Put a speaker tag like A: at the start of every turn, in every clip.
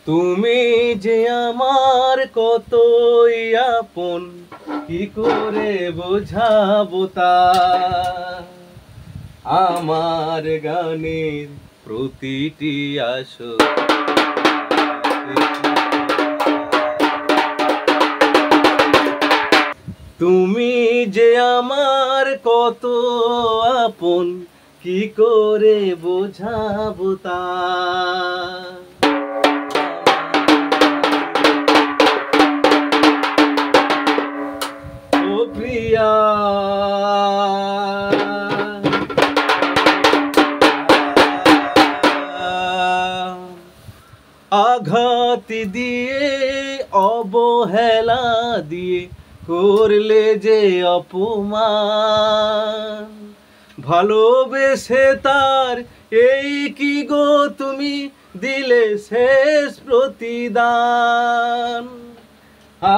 A: তুমি যে আমার কতই আপন, কি করে বোঝাবো তা। আমার গানের প্রতিটি আসর তুমি যে আমার কত আপন, কি করে বোঝাবো তা। ও প্রিয়া, আঘাত দিয়ে অবহেলা দিয়ে করলে যে অপমান, ভালোবেসে তার এই কি গো তুমি দিলে শেষ প্রতিদান।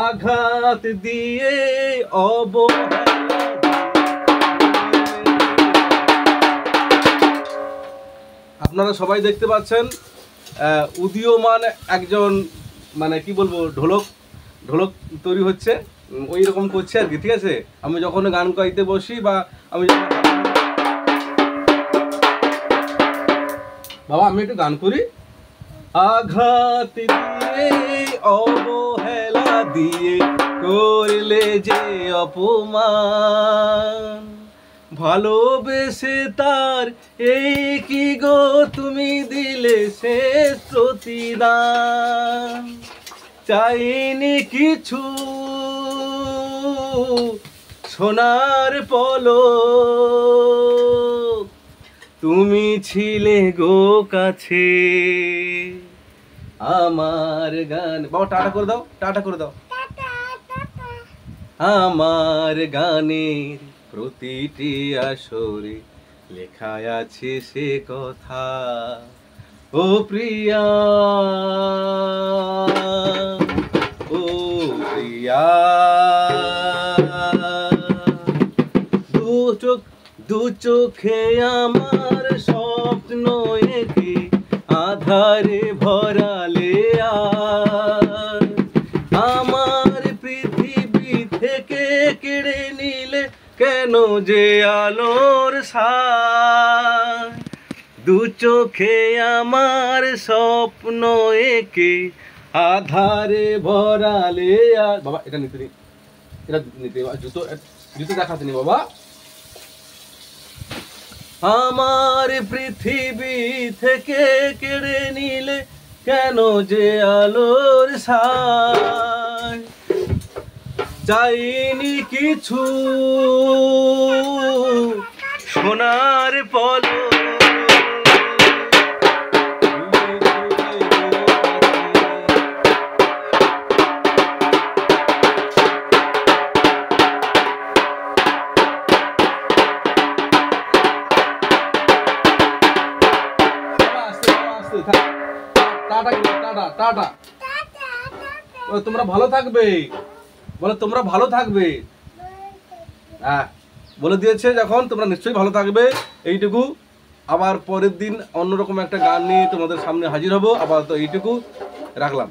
A: আঘাত দিয়ে অবহেলা। আপনারা সবাই দেখতে পাচ্ছেন উদীয়মান একজন, মানে কি বলবো, ঢোলক তৈরি হচ্ছে, ওই রকম করছে আর কি। ঠিক আছে, আমি যখন গান গাইতে বসি বা আমি বাবা আমি একটু গান করি। আঘাত দিয়ে অবহেলা দিয়ে করলে যে অপমান, ভালোবেসে তার এই কি গো তুমি দিলে শেষ প্রতিদান। চাইনি কিছু সোনার পলক, তুমি ছিলে গো কাছে। আমার গান, বাবা টাটা করে দাও, টাটা করে দাও। আমার গানের প্রতিটি আসরে লেখায় আছে সে কথা। ও প্রিয়া, ও প্রিয়া, দু চোখে আমার স্বপ্ন এঁকে আধারে ভরালে আর আমার পৃথিবী থেকে কেড়ে নিলে কেন যে আলোর ছায়া। দু চোখে আমার স্বপ্ন এঁকে আধারে ভরালে আর। বাবা এটা নিতে নি, এটা নিতে, জুতো জুতো দেখাতে নি বাবা। আমার পৃথিবী থেকে কেড়ে নিলে কেন যে আলোর ছায়া। চাইনি কিছু সোনার পলক, তোমরা ভালো থাকবে, বলো তোমরা ভালো থাকবে। হ্যাঁ বলে দিয়েছে যখন, তোমরা নিশ্চয়ই ভালো থাকবে। এইটুকু, আবার পরের দিন অন্যরকম একটা গান নিয়ে তোমাদের সামনে হাজির হব। আবার তো এইটুকু রাখলাম।